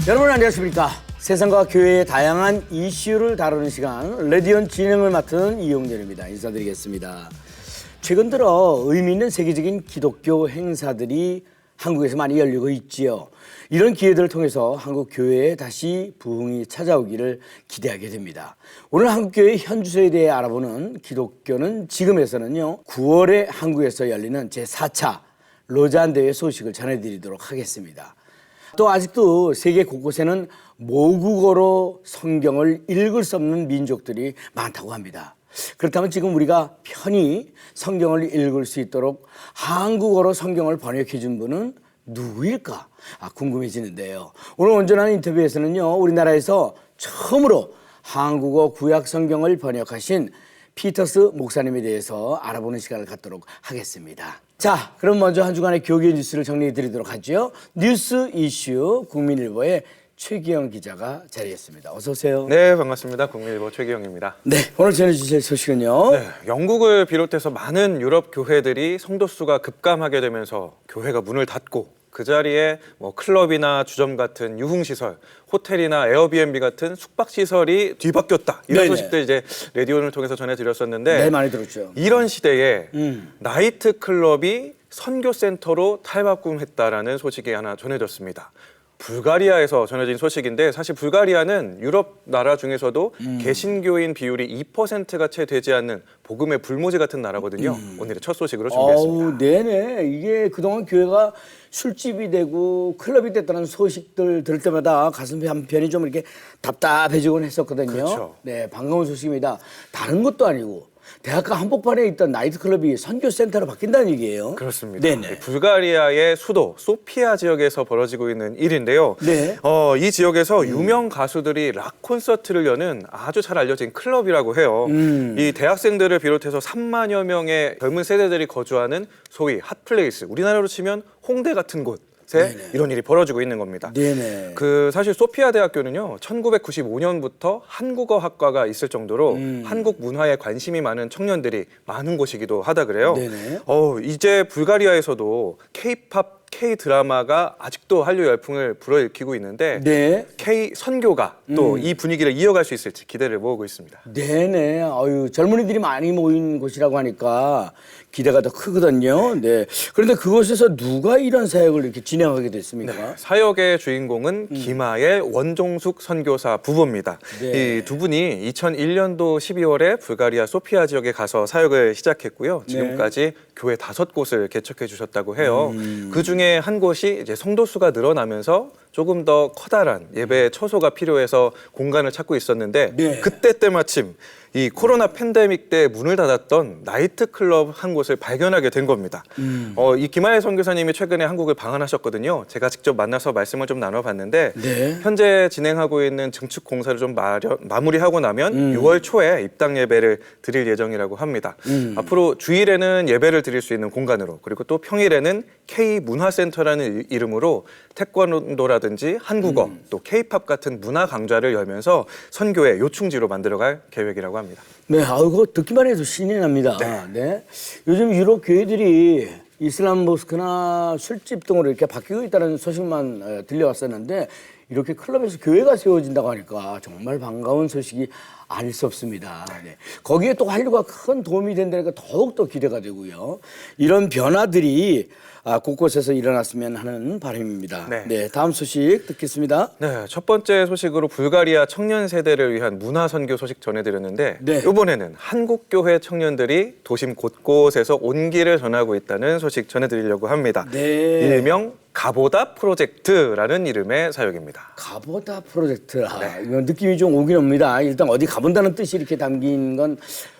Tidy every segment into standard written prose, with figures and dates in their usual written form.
여러분 안녕하십니까. 세상과 교회의 다양한 이슈를 다루는 시간 레디온 진행을 맡은 이용렬입니다. 인사드리겠습니다. 최근 들어 의미 있는 세계적인 기독교 행사들이 한국에서 많이 열리고 있지요. 이런 기회들을 통해서 한국 교회에 다시 부흥이 찾아오기를 기대하게 됩니다. 오늘 한국 교회의 현주소에 대해 알아보는 기독교는 지금에서는요. 9월에 한국에서 열리는 제4차 로잔 대회 소식을 전해드리도록 하겠습니다. 또 아직도 세계 곳곳에는 모국어로 성경을 읽을 수 없는 민족들이 많다고 합니다. 그렇다면 지금 우리가 편히 성경을 읽을 수 있도록 한국어로 성경을 번역해 준 분은 누구일까? 궁금해지는데요. 오늘 온전한 인터뷰에서는요, 우리나라에서 처음으로 한국어 구약 성경을 번역하신 피터스 목사님에 대해서 알아보는 시간을 갖도록 하겠습니다. 자, 그럼 먼저 한 주간의 교계 뉴스를 정리해 드리도록 하죠. 뉴스 이슈 국민일보의 최기영 기자가 자리했습니다. 어서 오세요. 네, 반갑습니다. 국민일보 최기영입니다. 네, 오늘 전해주실 소식은요. 네, 영국을 비롯해서 많은 유럽 교회들이 성도 수가 급감하게 되면서 교회가 문을 닫고 그 자리에 클럽이나 주점 같은 유흥시설, 호텔이나 에어비앤비 같은 숙박시설이 뒤바뀌었다. 이런 네네. 소식들 이제 라디오를 통해서 전해드렸었는데 네, 많이 들었죠. 이런 시대에 나이트클럽이 선교센터로 탈바꿈했다라는 소식이 하나 전해졌습니다. 불가리아에서 전해진 소식인데 사실 불가리아는 유럽 나라 중에서도 개신교인 비율이 2%가 채 되지 않는 복음의 불모지 같은 나라거든요. 오늘의 첫 소식으로 준비했습니다. 네네. 이게 그동안 교회가 술집이 되고 클럽이 됐다는 소식들 들을 때마다 가슴이 한편이 좀 이렇게 답답해지곤 했었거든요. 그렇죠. 네, 반가운 소식입니다. 다른 것도 아니고 대학가 한복판에 있던 나이트클럽이 선교센터로 바뀐다는 얘기예요. 그렇습니다. 네네. 불가리아의 수도 소피아 지역에서 벌어지고 있는 일인데요. 네. 이 지역에서 유명 가수들이 락 콘서트를 여는 아주 잘 알려진 클럽이라고 해요. 이 대학생들을 비롯해서 3만여 명의 젊은 세대들이 거주하는 소위 핫플레이스, 우리나라로 치면 홍대 같은 곳. 네네. 이런 일이 벌어지고 있는 겁니다. 네네. 사실 소피아 대학교는요, 1995년부터 한국어 학과가 있을 정도로 한국 문화에 관심이 많은 청년들이 많은 곳이기도 하다 그래요. 네네. 이제 불가리아에서도 K-팝, K-드라마가 아직도 한류 열풍을 불어일으키고 있는데 네. K-선교가 또 이 분위기를 이어갈 수 있을지 기대를 모으고 있습니다. 네네. 젊은이들이 많이 모인 곳이라고 하니까 기대가 더 크거든요. 네. 그런데 그곳에서 누가 이런 사역을 이렇게 진행하게 됐습니까? 사역의 주인공은 김하엘, 원종숙 선교사 부부입니다. 네. 이 두 분이 2001년도 12월에 불가리아 소피아 지역에 가서 사역을 시작했고요. 지금까지 교회 5곳을 개척해 주셨다고 해요. 그 중에 한 곳이 이제 성도 수가 늘어나면서 조금 더 커다란 예배 처소가 필요해서 공간을 찾고 있었는데 네. 그때 때마침 이 코로나 팬데믹 때 문을 닫았던 나이트클럽 한 곳을 발견하게 된 겁니다. 이 김하혜 선교사님이 최근에 한국을 방한하셨거든요. 제가 직접 만나서 말씀을 좀 나눠봤는데 네. 현재 진행하고 있는 증축 공사를 좀 마무리하고 나면 6월 초에 입당 예배를 드릴 예정이라고 합니다. 앞으로 주일에는 예배를 드릴 수 있는 공간으로, 그리고 또 평일에는 K-문화센터라는 이름으로 태권도라든지 한국어, 또 K-팝 같은 문화 강좌를 열면서 선교의 요충지로 만들어갈 계획이라고 합니다. 네, 그거 듣기만 해도 신이 납니다. 네. 요즘 유럽 교회들이 이슬람 모스크나 술집 등으로 이렇게 바뀌고 있다는 소식만 들려왔었는데 이렇게 클럽에서 교회가 세워진다고 하니까 정말 반가운 소식이 아닐 수 없습니다. 네. 거기에 또 한류가 큰 도움이 된다니까 더욱더 기대가 되고요. 이런 변화들이 곳곳에서 일어났으면 하는 바람입니다. 네, 다음 소식 듣겠습니다. 네, 첫 번째 소식으로 불가리아 청년 세대를 위한 문화 선교 소식 전해드렸는데 네. 이번에는 한국 교회 청년들이 도심 곳곳에서 온기를 전하고 있다는 소식 전해드리려고 합니다. 네. 일명 가보다 프로젝트라는 이름의 사역입니다. 가보다 프로젝트. 이건 느낌이 좀 오긴 옵니다. 일단 어디 가본다는 뜻이 이렇게 담긴 건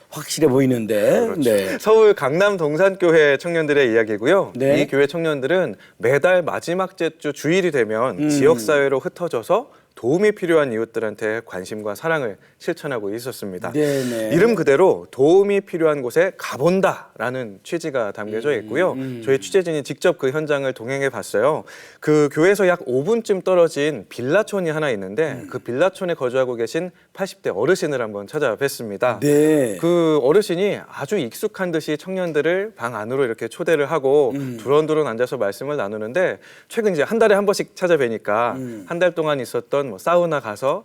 확실해 보이는데. 그렇죠. 네. 서울 강남 동산교회 청년들의 이야기고요. 네. 이 교회 청년들은 매달 마지막 주 주일이 되면 지역사회로 흩어져서 도움이 필요한 이웃들한테 관심과 사랑을 실천하고 있었습니다. 네네. 이름 그대로 도움이 필요한 곳에 가본다라는 취지가 담겨져 있고요. 저희 취재진이 직접 그 현장을 동행해 봤어요. 그 교회에서 약 5분쯤 떨어진 빌라촌이 하나 있는데 그 빌라촌에 거주하고 계신 80대 어르신을 한번 찾아뵀습니다. 네. 그 어르신이 아주 익숙한 듯이 청년들을 방 안으로 이렇게 초대를 하고 두런두런 앉아서 말씀을 나누는데 최근 이제 한 달에 한 번씩 찾아뵈니까 한 달 동안 있었던 뭐 사우나 가서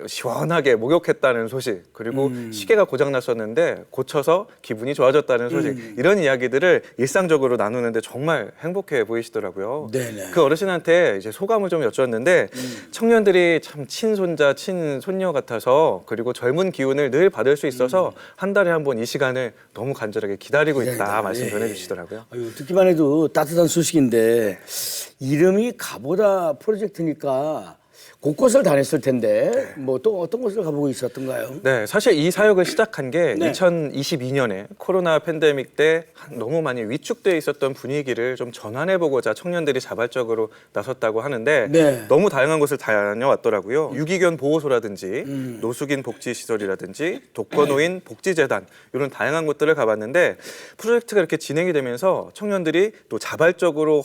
시원하게 목욕했다는 소식, 그리고 시계가 고장 났었는데 고쳐서 기분이 좋아졌다는 소식, 이런 이야기들을 일상적으로 나누는데 정말 행복해 보이시더라고요. 네네. 그 어르신한테 이제 소감을 좀 여쭈었는데 청년들이 참 친손자, 친손녀 같아서, 그리고 젊은 기운을 늘 받을 수 있어서 한 달에 한 번 이 시간을 너무 간절하게 기다리고 있다 말씀 전해주시더라고요. 아유, 듣기만 해도 따뜻한 소식인데 이름이 가보다 프로젝트니까 곳곳을 다녔을 텐데 뭐 또 어떤 곳을 가보고 있었던가요? 네, 사실 이 사역을 시작한 게 네. 2022년에 코로나 팬데믹 때 너무 많이 위축돼 있었던 분위기를 좀 전환해보고자 청년들이 자발적으로 나섰다고 하는데 네. 너무 다양한 곳을 다녀왔더라고요. 유기견 보호소라든지 노숙인 복지시설이라든지 독거노인 복지재단, 이런 다양한 곳들을 가봤는데 프로젝트가 이렇게 진행이 되면서 청년들이 또 자발적으로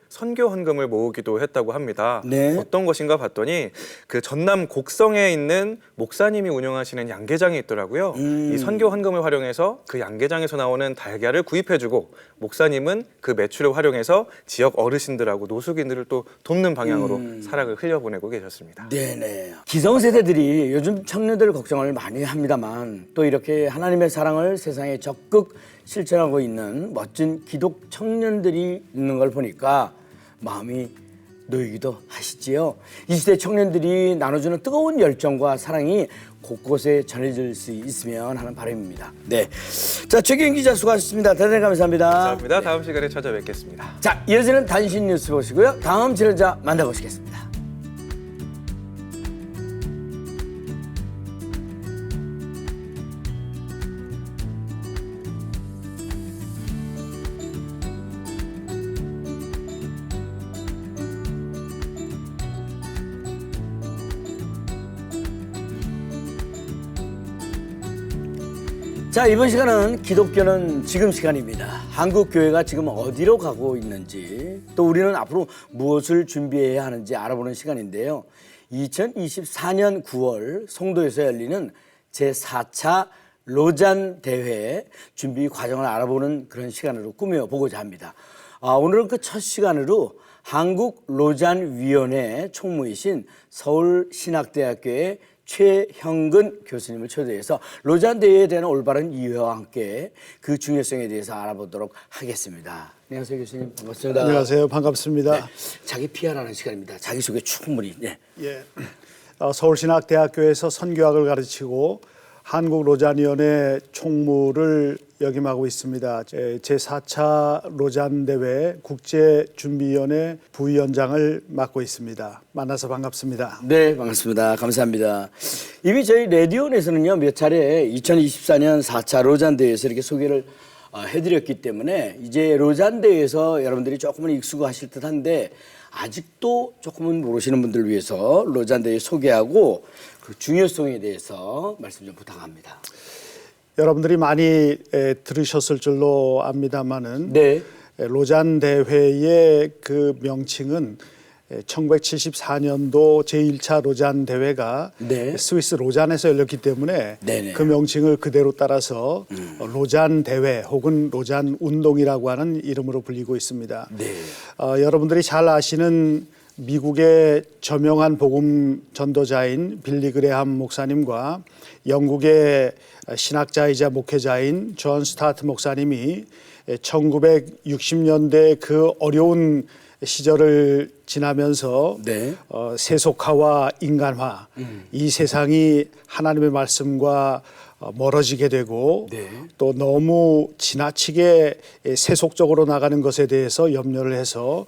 선교 헌금을 모으기도 했다고 합니다. 네. 어떤 것인가 봤더니 그 전남 곡성에 있는 목사님이 운영하시는 양계장이 있더라고요. 이 선교 헌금을 활용해서 그 양계장에서 나오는 달걀을 구입해주고 목사님은 그 매출을 활용해서 지역 어르신들하고 노숙인들을 또 돕는 방향으로 사랑을 흘려보내고 계셨습니다. 네네. 기성세대들이 요즘 청년들 걱정을 많이 합니다만 또 이렇게 하나님의 사랑을 세상에 적극 실천하고 있는 멋진 기독 청년들이 있는 걸 보니까 마음이 놓이기도 하시지요. 이 시대 청년들이 나눠주는 뜨거운 열정과 사랑이 곳곳에 전해질 수 있으면 하는 바람입니다. 네. 자, 최기영 기자 수고하셨습니다. 대단히 감사합니다. 감사합니다. 다음 시간에 찾아뵙겠습니다. 자, 이어지는 단신 뉴스 보시고요. 다음 출연자 만나보시겠습니다. 자, 이번 시간은 기독교는 지금 시간입니다. 한국 교회가 지금 어디로 가고 있는지, 또 우리는 앞으로 무엇을 준비해야 하는지 알아보는 시간인데요. 2024년 9월 송도에서 열리는 제4차 로잔 대회 준비 과정을 알아보는 그런 시간으로 꾸며보고자 합니다. 오늘은 그 첫 시간으로 한국 로잔위원회 총무이신 서울신학대학교의 최형근 교수님을 초대해서 로잔 대회에 대한 올바른 이해와 함께 그 중요성에 대해서 알아보도록 하겠습니다. 안녕하세요, 교수님. 반갑습니다. 안녕하세요. 반갑습니다. 네, 자기 PR하는 시간입니다. 자기소개 충분히. 네. 예. 서울신학대학교에서 선교학을 가르치고 한국로잔위원회 총무를 역임하고 있습니다. 제4차 로잔대회 국제준비위원회 부위원장을 맡고 있습니다. 만나서 반갑습니다. 네, 반갑습니다. 감사합니다. 이미 저희 레디온에서는요, 몇 차례 2024년 4차 로잔대회에서 이렇게 소개를 해드렸기 때문에 이제 로잔대회에서 여러분들이 조금은 익숙하실 듯한데 아직도 조금은 모르시는 분들을 위해서 로잔대회 소개하고 그 중요성에 대해서 말씀 좀 부탁합니다. 여러분들이 많이 들으셨을 줄로 압니다마는 네. 로잔 대회의 그 명칭은 1974년도 제1차 로잔 대회가 네. 스위스 로잔에서 열렸기 때문에 네네. 그 명칭을 그대로 따라서 로잔 대회 혹은 로잔 운동이라고 하는 이름으로 불리고 있습니다. 네. 여러분들이 잘 아시는 미국의 저명한 복음 전도자인 빌리 그레함 목사님과 영국의 신학자이자 목회자인 존 스타트 목사님이 1960년대 그 어려운 시절을 지나면서 네. 세속화와 인간화, 이 세상이 하나님의 말씀과 멀어지게 되고 네. 또 너무 지나치게 세속적으로 나가는 것에 대해서 염려를 해서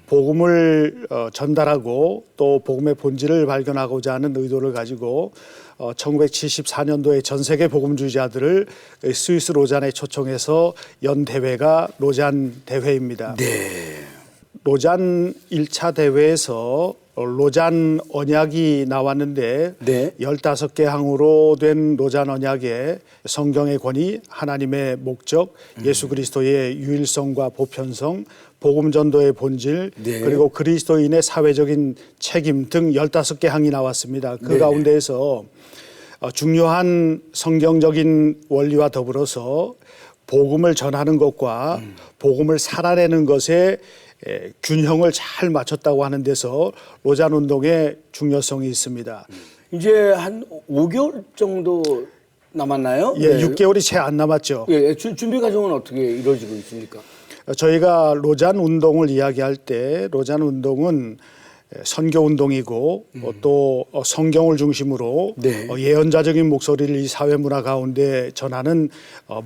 복음을 전달하고 또 복음의 본질을 발견하고자 하는 의도를 가지고 1974년도에 전 세계 복음주의자들을 스위스 로잔에 초청해서 연 대회가 로잔 대회입니다. 네. 로잔 1차 대회에서 로잔 언약이 나왔는데 네. 15개 항으로 된 로잔 언약에 성경의 권위, 하나님의 목적, 예수 그리스도의 유일성과 보편성, 복음 전도의 본질, 네. 그리고 그리스도인의 사회적인 책임 등 15개 항이 나왔습니다. 그 네. 가운데에서 중요한 성경적인 원리와 더불어서 복음을 전하는 것과 복음을 살아내는 것에 균형을 잘 맞췄다고 하는 데서 로잔 운동의 중요성이 있습니다. 이제 한 5개월 정도 남았나요? 예, 네. 6개월이 채 안 남았죠. 예, 준비 과정은 어떻게 이루어지고 있습니까? 저희가 로잔 운동을 이야기할 때 로잔 운동은 선교 운동이고 또 성경을 중심으로 네. 예언자적인 목소리를 이 사회 문화 가운데 전하는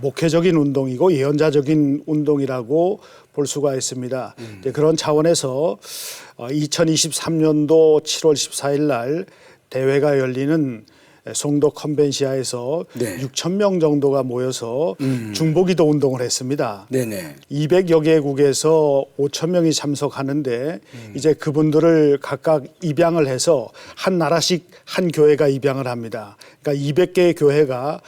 목회적인 운동이고 예언자적인 운동이라고 볼 수가 있습니다. 이제 그런 차원에서 2023년도 7월 14일 날 대회가 열리는 송도 컨벤시아에서 네. 6천 명 정도가 모여서 중보기도 운동을 했습니다. 네네. 200여 개국에서 5천 명이 참석하는데 이제 그분들을 각각 입양을 해서 한 나라씩 한 교회가 입양을 합니다. 그러니까 200개의 교회가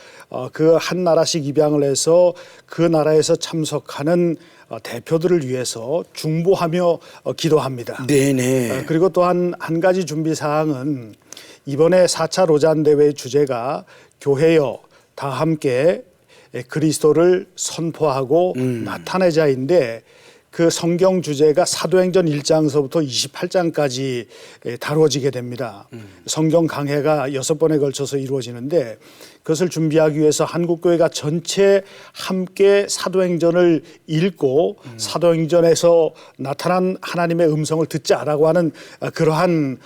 그 한 나라씩 입양을 해서 그 나라에서 참석하는 대표들을 위해서 중보하며 기도합니다. 네네. 그리고 또한 한 가지 준비 사항은 이번에 4차 로잔 대회의 주제가 교회여 다 함께 그리스도를 선포하고 나타내자인데 그 성경 주제가 사도행전 1장서부터 28장까지 다루어지게 됩니다. 성경 강해가 6번에 걸쳐서 이루어지는데 그것을 준비하기 위해서 한국교회가 전체 함께 사도행전을 읽고 사도행전에서 나타난 하나님의 음성을 듣자라고 하는 그러한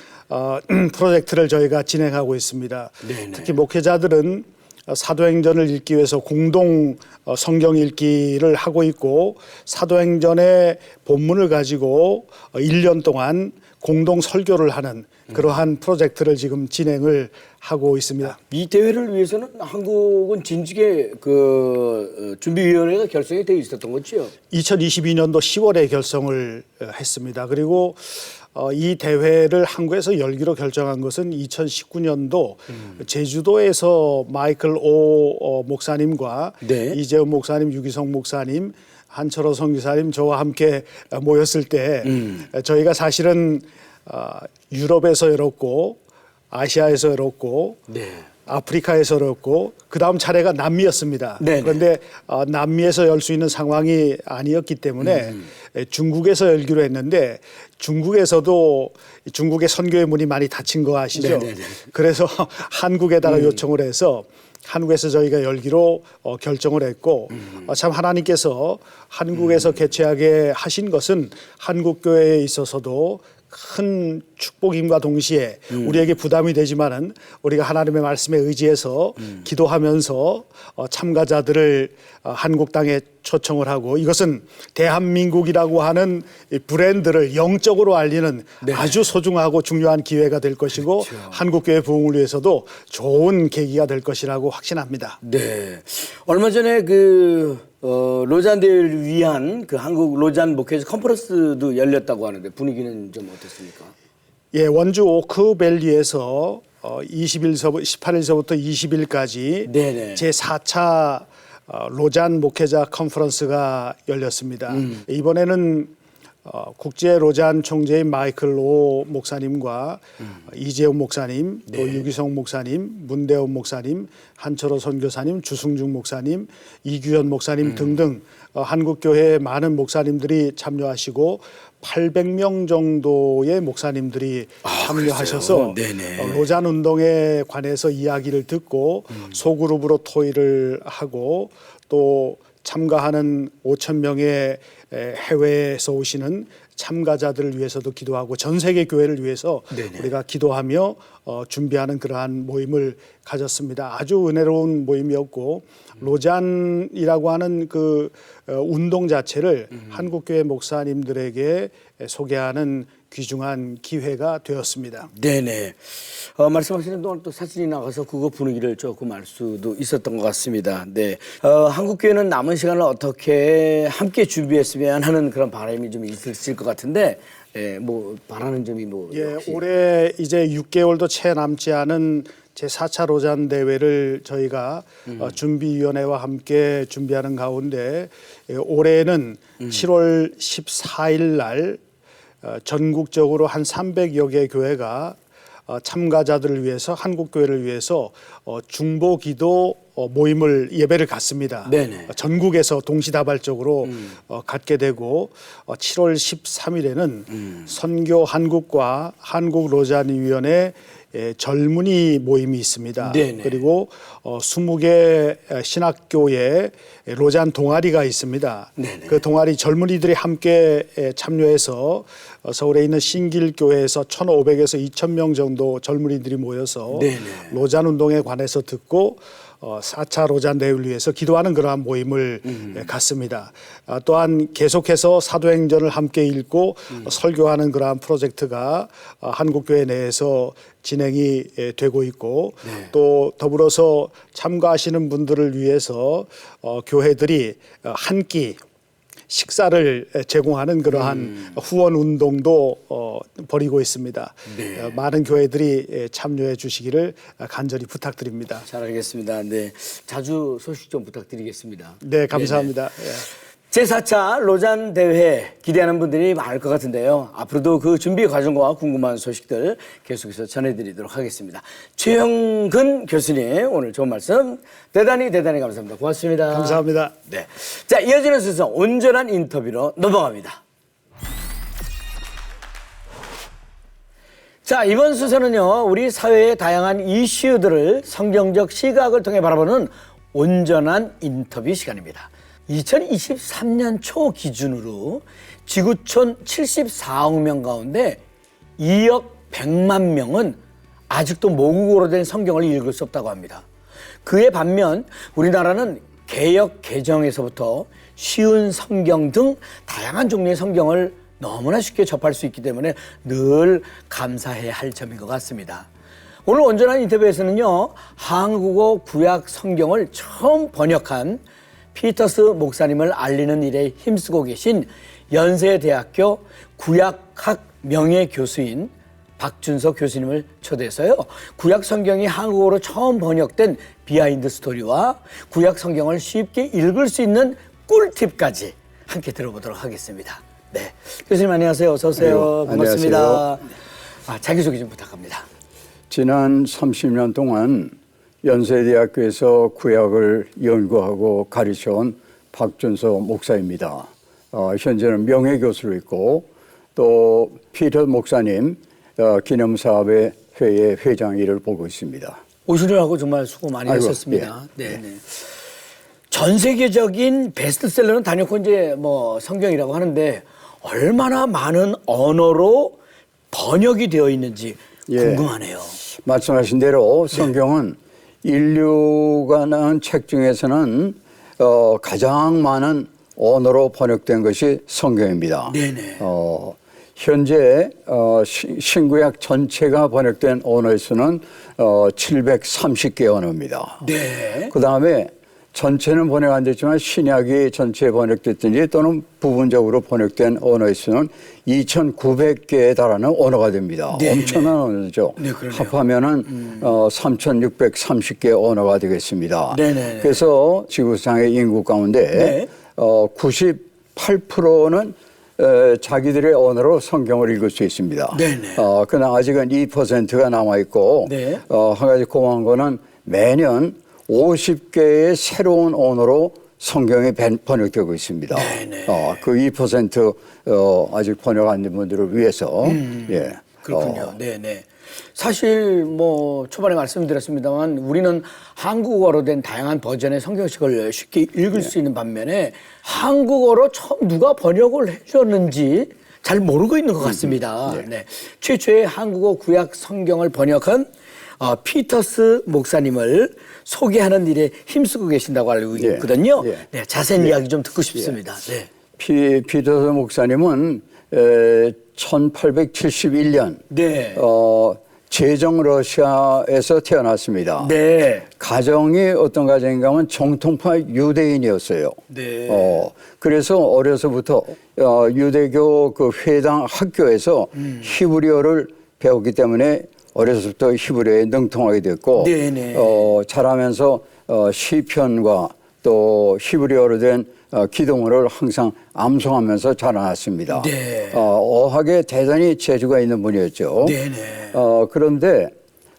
프로젝트를 저희가 진행하고 있습니다. 네네. 특히 목회자들은 사도행전을 읽기 위해서 공동 성경 읽기를 하고 있고 사도행전의 본문을 가지고 1년 동안 공동 설교를 하는 그러한 프로젝트를 지금 진행을 하고 있습니다. 이 대회를 위해서는 한국은 진즉에 그 준비위원회가 결성이 되어 있었던 거죠? 2022년도 10월에 결성을 했습니다. 그리고 이 대회를 한국에서 열기로 결정한 것은 2019년도 제주도에서 마이클 오 목사님과 네. 이재훈 목사님, 유기성 목사님, 한철호 선교사님 저와 함께 모였을 때 저희가 사실은 유럽에서 열었고 아시아에서 열었고 네. 아프리카에서 열었고 그 다음 차례가 남미였습니다. 네네. 그런데 남미에서 열 수 있는 상황이 아니었기 때문에 중국에서 열기로 했는데 중국에서도 중국의 선교의 문이 많이 닫힌 거 아시죠? 네네네. 그래서 한국에다가 요청을 해서 한국에서 저희가 열기로 결정을 했고 참 하나님께서 한국에서 개최하게 하신 것은 한국교회에 있어서도 큰 축복임과 동시에 우리에게 부담이 되지만은 우리가 하나님의 말씀에 의지해서 기도하면서 참가자들을 한국 땅에 초청을 하고 이것은 대한민국이라고 하는 이 브랜드를 영적으로 알리는 네. 아주 소중하고 중요한 기회가 될 것이고 그렇죠. 한국교회 부흥을 위해서도 좋은 계기가 될 것이라고 확신합니다. 네. 얼마 전에 그 로잔 대회를 위한 그 한국 로잔 목회자 컨퍼런스도 열렸다고 하는데 분위기는 좀 어떻습니까? 예, 원주 오크밸리에서 18일서부터 20일까지 네네. 제4차 로잔 목회자 컨퍼런스가 열렸습니다. 이번에는 국제 로잔 총재인 마이클 오 목사님과 이재훈 목사님, 또 유기성 목사님, 문대원 목사님, 한철호 선교사님, 주승중 목사님, 이규현 목사님 등등 한국교회 많은 목사님들이 참여하시고 800명 정도의 목사님들이 참여하셔서 네네. 로잔 운동에 관해서 이야기를 듣고 소그룹으로 토의를 하고 또 참가하는 5천 명의 해외에서 오시는 참가자들을 위해서도 기도하고 전 세계 교회를 위해서 네네. 우리가 기도하며 준비하는 그러한 모임을 가졌습니다. 아주 은혜로운 모임이었고 로잔이라고 하는 그 운동 자체를 한국교회 목사님들에게 소개하는 귀중한 기회가 되었습니다. 네네. 말씀하시는 동안 또 사진이 나가서 그거 분위기를 조금 알 수도 있었던 것 같습니다. 네. 한국교회는 남은 시간을 어떻게 함께 준비했으면 하는 그런 바람이 좀 있을 것 같은데, 뭐 바라는 점이 뭐. 예, 역시. 올해 이제 6개월도 채 남지 않은 제4차 로잔 대회를 저희가 준비위원회와 함께 준비하는 가운데 올해는 7월 14일 날 전국적으로 한 300여 개 교회가 참가자들을 위해서 한국교회를 위해서 중보기도 모임을 예배를 갖습니다. 네네. 전국에서 동시다발적으로 갖게 되고 7월 13일에는 선교 한국과 한국로잔위원회 젊은이 모임이 있습니다. 네네. 그리고 20개 신학교에 로잔 동아리가 있습니다. 네네. 그 동아리 젊은이들이 함께 참여해서 서울에 있는 신길교회에서 1,500에서 2,000명 정도 젊은이들이 모여서 네네. 로잔 운동에 관해서 듣고 4차 로잔 대회를 위해서 기도하는 그러한 모임을 갖습니다. 또한 계속해서 사도행전을 함께 읽고 설교하는 그러한 프로젝트가 한국교회 내에서 진행이 되고 있고 또 더불어서 참가하시는 분들을 위해서 교회들이 한 끼 식사를 제공하는 그러한 후원 운동도 벌이고 있습니다. 네. 많은 교회들이 참여해 주시기를 간절히 부탁드립니다. 잘 알겠습니다. 네. 자주 소식 좀 부탁드리겠습니다. 네, 감사합니다. 예. 제4차 로잔 대회 기대하는 분들이 많을 것 같은데요. 앞으로도 그 준비 과정과 궁금한 소식들 계속해서 전해드리도록 하겠습니다. 최형근 교수님 오늘 좋은 말씀 대단히 감사합니다. 고맙습니다. 감사합니다. 네. 자, 이어지는 순서 온전한 인터뷰로 넘어갑니다. 자, 이번 순서는요, 우리 사회의 다양한 이슈들을 성경적 시각을 통해 바라보는 온전한 인터뷰 시간입니다. 2023년 초 기준으로 지구촌 74억 명 가운데 2억 100만 명은 아직도 모국어로 된 성경을 읽을 수 없다고 합니다. 그에 반면 우리나라는 개역 개정에서부터 쉬운 성경 등 다양한 종류의 성경을 너무나 쉽게 접할 수 있기 때문에 늘 감사해야 할 점인 것 같습니다. 오늘 온전한 인터뷰에서는요, 한국어 구약 성경을 처음 번역한 피터스 목사님을 알리는 일에 힘쓰고 계신 연세대학교 구약학 명예교수인 박준석 교수님을 초대해서요, 구약 성경이 한국어로 처음 번역된 비하인드 스토리와 구약 성경을 쉽게 읽을 수 있는 꿀팁까지 함께 들어보도록 하겠습니다. 네, 교수님 안녕하세요. 어서 오세요. 네, 반갑습니다. 안녕하세요. 자기소개 좀 부탁합니다. 지난 30년 동안 연세대학교에서 구약을 연구하고 가르쳐온 박준석 목사입니다. 현재는 명예교수로 있고 또 피터 목사님 기념사업회 회의 회장 일을 보고 있습니다. 오시느라고 정말 수고 많이 하셨습니다. 네. 전 세계적인 베스트셀러는 단연코 이제 뭐 성경이라고 하는데 얼마나 많은 언어로 번역이 되어 있는지 궁금하네요. 말씀하신 대로 성경은 인류가 낳은 책 중에서는 가장 많은 언어로 번역된 것이 성경입니다. 네네. 현재 신구약 전체가 번역된 언어의 수는 730개 언어입니다. 네. 그 다음에 전체는 번역 안 됐지만 신약이 전체에 번역됐든지 또는 부분적으로 번역된 언어의 수는 2,900개에 달하는 언어가 됩니다. 네네. 엄청난 언어죠. 네, 그러네요. 합하면은 3,630개 언어가 되겠습니다. 네네. 그래서 지구상의 인구 가운데 네. 98%는 자기들의 언어로 성경을 읽을 수 있습니다. 네네. 그러나 아직은 2%가 남아 있고 네. 한 가지 고마운 거는 매년 50개의 새로운 언어로 성경이 번역되고 있습니다. 네네. 그 2% 아직 번역 안 된 분들을 위해서. 예. 그렇군요. 네네. 사실 뭐 초반에 말씀드렸습니다만 우리는 한국어로 된 다양한 버전의 성경책을 쉽게 읽을 수 있는 반면에 한국어로 처음 누가 번역을 해줬는지 잘 모르고 있는 것 같습니다. 네. 최초의 한국어 구약 성경을 번역한 피터스 목사님을 소개하는 일에 힘쓰고 계신다고 알고 있거든요. 네, 자세한 이야기 좀 듣고 싶습니다. 네. 피터스 목사님은 1871년 네. 제정 러시아에서 태어났습니다. 네. 가정이 어떤 가정인가 하면 정통파 유대인이었어요. 네. 그래서 어려서부터 유대교 그 회당 학교에서 히브리어를 배웠기 때문에 어려서부터 히브리어에 능통하게 됐고 네네. 자라면서 시편과 또 히브리어로 된 기도문을 항상 암송하면서 자라났습니다. 네. 어학에 대단히 재주가 있는 분이었죠. 네네. 그런데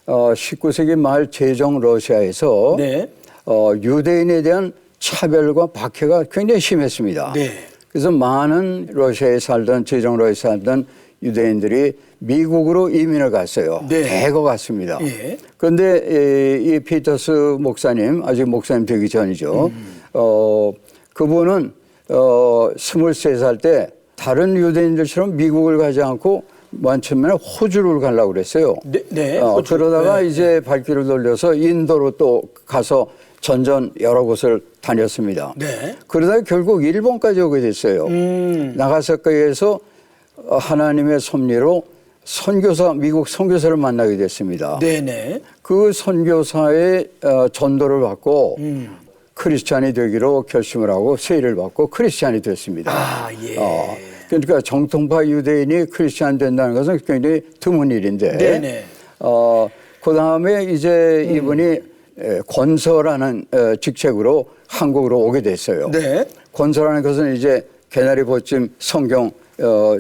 19세기 말 제정 러시아에서 네. 유대인에 대한 차별과 박해가 굉장히 심했습니다. 네. 그래서 많은 러시아에 살던 제정 러시아에 살던 유대인들이 미국으로 이민을 갔어요. 네. 대거 갔습니다. 예. 그런데 이 피터스 목사님, 아직 목사님 되기 전이죠. 그분은 23살 때 다른 유대인들처럼 미국을 가지 않고 많으면 호주를 가려고 그랬어요. 네. 네. 호주. 그러다가 네. 이제 발길을 돌려서 인도로 또 가서 전전 여러 곳을 다녔습니다. 네. 그러다가 결국 일본까지 오게 됐어요. 나가사키에서 하나님의 섭리로 선교사, 미국 선교사를 만나게 됐습니다. 네네. 그 선교사의 전도를 받고 크리스찬이 되기로 결심을 하고 세례를 받고 크리스찬이 됐습니다. 아, 예. 그러니까 정통파 유대인이 크리스찬 된다는 것은 굉장히 드문 일인데. 네네. 그 다음에 이제 이분이 권서라는 직책으로 한국으로 오게 됐어요. 네. 권서라는 것은 이제 개나리 보찜 성경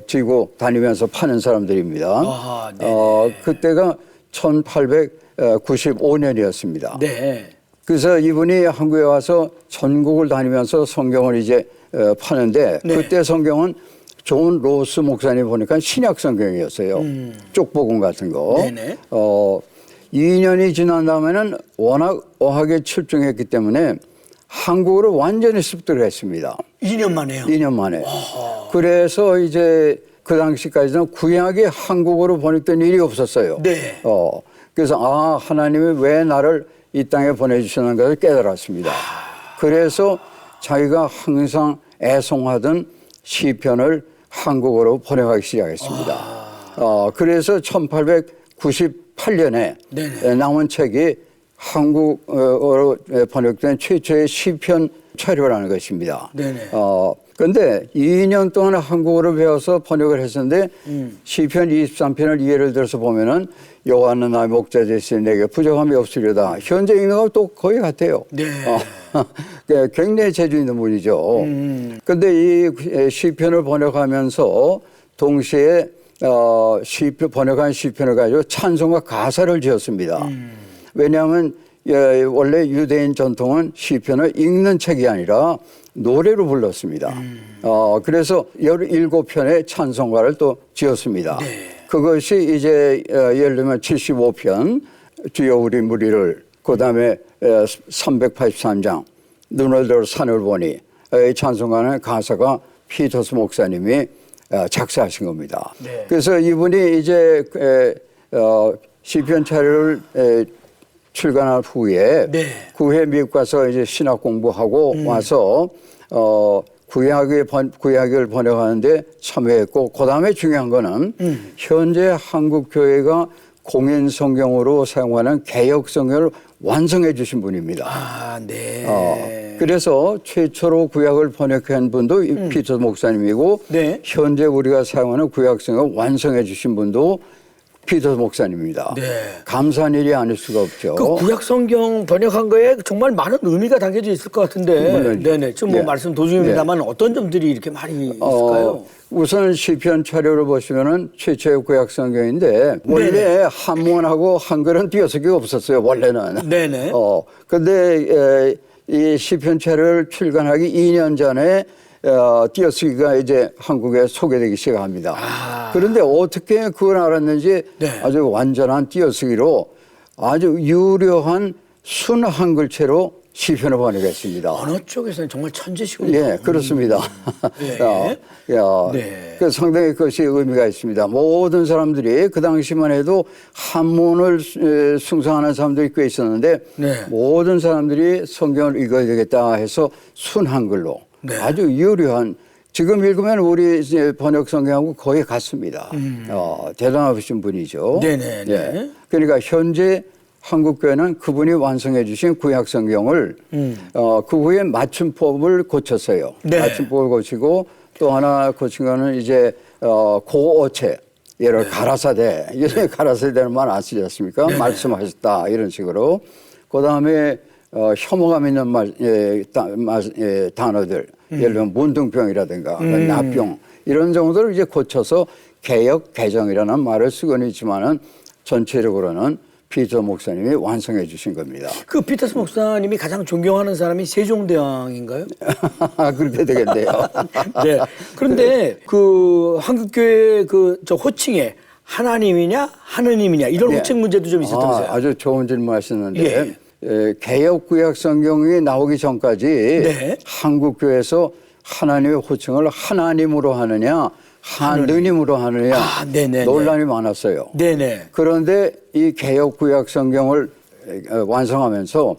지고 다니면서 파는 사람들입니다. 아하, 네네. 그때가 1895년이었습니다. 네. 그래서 이분이 한국에 와서 전국을 다니면서 성경을 이제 파는데 네. 그때 성경은 존 로스 목사님 보니까 신약 성경이었어요. 쪽복음 같은 거. 네네. 2년이 지난 다음에는 워낙 어학에 출중했기 때문에 한국어를 완전히 습득을 했습니다. 2년 만에요. 2년 만에. 그래서 이제 그 당시까지는 구약이 한국어로 번역된 일이 없었어요. 네. 그래서 하나님이 왜 나를 이 땅에 보내주셨는 것을 깨달았습니다. 그래서 자기가 항상 애송하던 시편을 한국어로 번역하기 시작했습니다. 그래서 1898년에 네네. 나온 책이 한국어로 번역된 최초의 시편 자료라는 것입니다. 네네. 그런데 2년 동안 한국어를 배워서 번역을 했었는데 시편 23편을 예를 들어서 보면은 여호와는 나의 목자 되시니 내게 부족함이 없으리로다. 현재 읽는 거 또 거의 같아요. 네. 굉장히 재주 있는 분이죠. 그런데 이 시편을 번역하면서 동시에 번역한 시편을 가지고 찬송과 가사를 지었습니다. 왜냐하면 원래 유대인 전통은 시편을 읽는 책이 아니라 노래로 불렀습니다. 그래서 17편의 찬송가를 또 지었습니다. 네. 그것이 이제 예를 들면 75편 주여 우리 무리를, 그다음에 383장 눈을 들어 산을 보니, 이 찬송가는 가사가 피터스 목사님이 작사하신 겁니다. 네. 그래서 이분이 이제 시편 자료를 출간한 후에 네. 그 후에 미국 가서 이제 신학 공부하고 와서 구약을 번역하는데 참여했고, 그 다음에 중요한 거는 현재 한국 교회가 공인 성경으로 사용하는 개역 성경을 완성해 주신 분입니다. 아, 네. 그래서 최초로 구약을 번역한 분도 피터 목사님이고, 네. 현재 우리가 사용하는 구약 성경을 완성해 주신 분도 피터 목사님입니다. 네. 감사한 일이 아닐 수가 없죠. 그 구약 성경 번역한 거에 정말 많은 의미가 담겨져 있을 것 같은데. 물론이죠. 네네. 지금 뭐 네. 말씀 도중입니다만 어떤 점들이 이렇게 많이 있을까요? 우선 시편 자료를 보시면은 최초의 구약 성경인데 원래 한문하고 한글은 띄어쓰기가 없었어요. 원래는. 네네. 근데 이 시편 자료를 출간하기 2년 전에 띄어쓰기가 이제 한국에 소개되기 시작합니다. 그런데 어떻게 그걸 알았는지 네. 아주 완전한 띄어쓰기로 아주 유려한 순 한글체로 시편을 번역했습니다. 어느 쪽에서는 정말 천재시군요. 예, 그렇습니다. 네. 네. 그 상당히 그것이 의미가 있습니다. 모든 사람들이 그 당시만 해도 한문을 숭상하는 사람들이 꽤 있었는데 네. 모든 사람들이 성경을 읽어야 되겠다 해서 순 한글로 네. 아주 유려한 지금 읽으면 우리 이제 번역 성경하고 거의 같습니다. 대단하신 분이죠. 네네. 예. 그러니까 현재 한국교회는 그분이 완성해 주신 구약 성경을 그 후에 맞춤법을 고쳤어요. 네. 맞춤법을 고치고 또 하나 고친 거는 이제 고어체 예를 가라사대 예전에 가라사대는 말 안 쓰지 않습니까? 말씀하셨다 이런 식으로 그다음에 혐오감 있는 단어들 예를 들면 문둥병이라든가 나병 이런 정도를 이제 고쳐서 개역 개정이라는 말을 쓰고는 있지만은 전체적으로는 피터 목사님이 완성해 주신 겁니다. 그 피터스 목사님이 가장 존경하는 사람이 세종대왕인가요? 그렇게 되겠네요. 네. 그런데 그 한국교회 저 호칭에 하나님이냐 하느님이냐 이런 네. 호칭 문제도 좀 있었다면서요? 아주 좋은 질문하셨는데 예. 개역구약 성경이 나오기 전까지 네. 한국교회에서 하나님의 호칭을 하나님으로 하느냐 하느님으로 하느냐 네네. 논란이 많았어요. 네네. 그런데 이 개역구약 성경을 완성하면서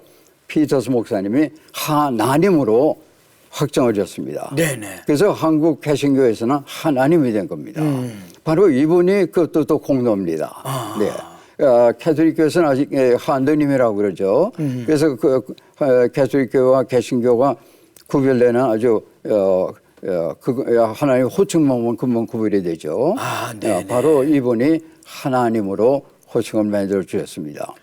피터스 목사님이 하나님으로 확정을 지었습니다. 네네. 그래서 한국 개신교에서는 하나님이 된 겁니다. 바로 이분이 그것도 또 공로입니다. 네. 캐톨릭교에서는 아직 하느님이라고 그러죠. 그래서 그 캐톨릭교와 개신교가 구별되는 아주 하나님 호칭만 금방 구별이 되죠. 네네. 바로 이분이 하나님으로 호칭을 만들어 주셨습니다.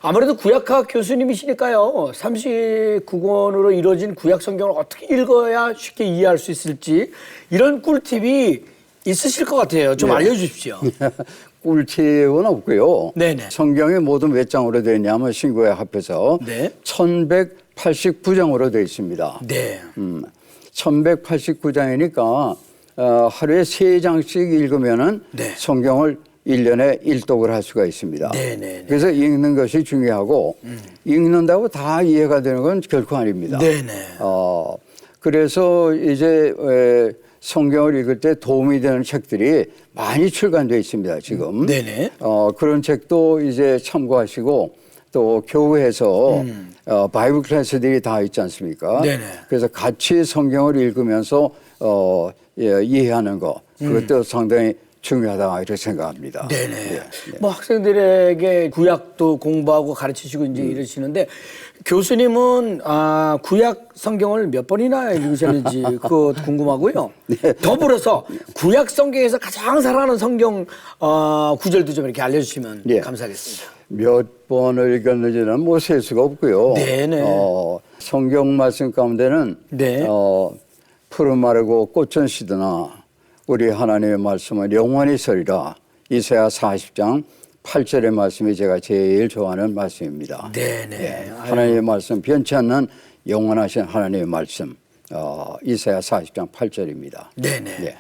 아무래도 구약학 교수님이시니까요. 39권으로 이루어진 구약 성경을 어떻게 읽어야 쉽게 이해할 수 있을지 이런 꿀팁이 있으실 것 같아요. 좀 알려주십시오. 꿀팁은 없고요. 네네. 성경이 모두 몇 장으로 되어 있냐면 신구약 합해서 네. 1189장으로 되어 있습니다. 네. 1189장이니까 하루에 3장씩 읽으면은 네. 성경을 1년에 일독을 할 수가 있습니다. 네네. 그래서 읽는 것이 중요하고 읽는다고 다 이해가 되는 건 결코 아닙니다. 네네. 그래서 이제 성경을 읽을 때 도움이 되는 책들이 많이 출간되어 있습니다. 지금. 네네. 그런 책도 이제 참고하시고 또 교회에서 바이블 클래스들이 다 있지 않습니까? 네네. 그래서 같이 성경을 읽으면서 이해하는 거 그것도 상당히 중요하다 이렇게 생각합니다. 네네. 예. 뭐 학생들에게 구약도 공부하고 가르치시고 이제 이러시는데 교수님은 구약 성경을 몇 번이나 읽으셨는지 그거 궁금하고요. 더불어서 구약 성경에서 가장 사랑하는 성경 구절도 좀 이렇게 알려주시면 예. 감사하겠습니다. 몇 번을 읽었는지는 뭐 셀 수가 없고요. 네네. 성경 말씀 가운데는 네. 푸른 마르고 꽃은 시드나 우리 하나님의 말씀은 영원히 서리라. 이사야 40장 8절의 말씀이 제가 제일 좋아하는 말씀입니다. 네네. 예, 하나님의 말씀 변치 않는 영원하신 하나님의 말씀 이사야 40장 8절입니다. 네네. 예.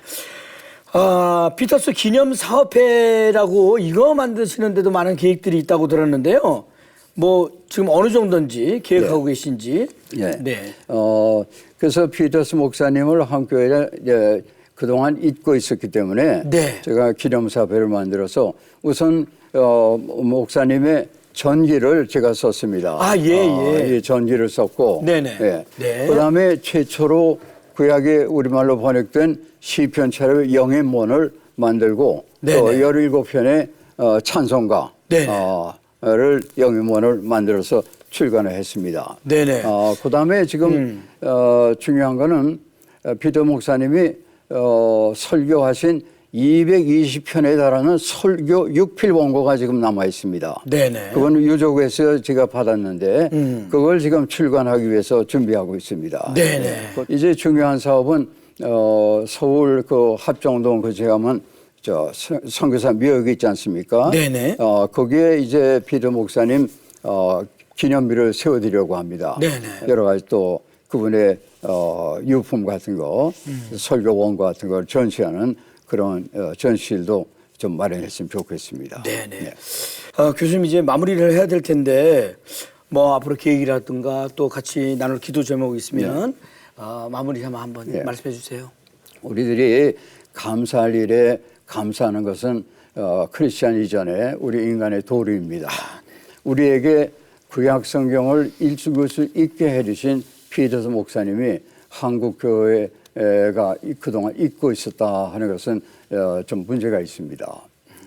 피터스 기념 사업회라고 이거 만드시는데도 많은 계획들이 있다고 들었는데요. 뭐 지금 어느 정도인지 계획하고 계신지. 예. 네. 그래서 피터스 목사님을 한교회에 그동안 잊고 있었기 때문에 네. 제가 기념사회를 만들어서 우선 목사님의 전기를 제가 썼습니다. 예. 이 전기를 썼고, 네네. 예. 네. 그다음에 최초로 구약에 우리말로 번역된 시편처럼 영인문을 만들고 네네. 또 17편의 찬송가 네네. 를 영인문을 만들어서 출간을 했습니다. 네네. 그다음에 지금 중요한 거는 피터 목사님이 설교하신 220편에 달하는 설교 6필 원고가 지금 남아 있습니다. 네네. 그건 유족에서 제가 받았는데 그걸 지금 출간하기 위해서 준비하고 있습니다. 네네. 이제 중요한 사업은 서울 그 합정동 그 제가 하면 저 선교사 묘역이 있지 않습니까? 네네. 거기에 이제 피터 목사님 기념비를 세워드리려고 합니다. 네네. 여러 가지 또 그분의 유품 같은 거, 설교 원고 같은 걸 전시하는 그런 전시실도 좀 마련했으면 좋겠습니다. 네네. 교수님 이제 마무리를 해야 될 텐데 뭐 앞으로 계획이라든가 또 같이 나눌 기도 제목이 있으면 마무리 한번 말씀해 주세요. 우리들이 감사할 일에 감사하는 것은 크리스천 이전에 우리 인간의 도리입니다. 우리에게 구약 성경을 읽을 수 있게 해주신 피터스 목사님이 한국 교회에 그동안 잊고 있었다 하는 것은 좀 문제가 있습니다.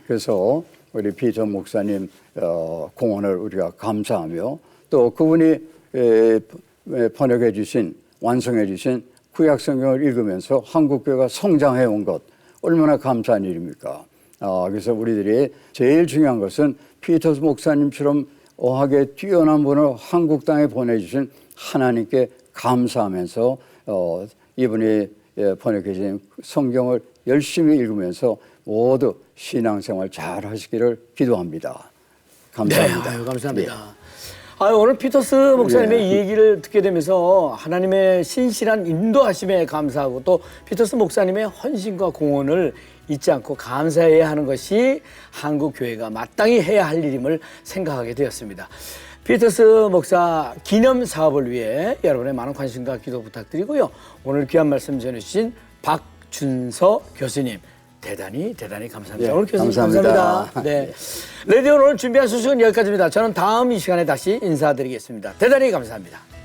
그래서 우리 피터 목사님 공헌을 우리가 감사하며 또 그분이 번역해 주신 완성해 주신 구약 성경을 읽으면서 한국교회가 성장해 온 것 얼마나 감사한 일입니까? 그래서 우리들이 제일 중요한 것은 피터 목사님처럼 어학에 뛰어난 분을 한국 땅에 보내주신 하나님께 감사하면서 이분이 번역해 주신 성경을 열심히 읽으면서 모두 신앙생활 잘 하시기를 기도합니다. 감사합니다. 네, 아유, 감사합니다. 아유, 오늘 피터스 목사님의 이 얘기를 듣게 되면서 하나님의 신실한 인도하심에 감사하고 또 피터스 목사님의 헌신과 공헌을 잊지 않고 감사해야 하는 것이 한국 교회가 마땅히 해야 할 일임을 생각하게 되었습니다. 피터스 목사 기념 사업을 위해 여러분의 많은 관심과 기도 부탁드리고요. 오늘 귀한 말씀 전해주신 박준서 교수님 대단히 감사합니다. 예, 오늘 교수님 감사합니다. 네. 레디오 오늘 준비한 소식은 여기까지입니다. 저는 다음 이 시간에 다시 인사드리겠습니다. 대단히 감사합니다.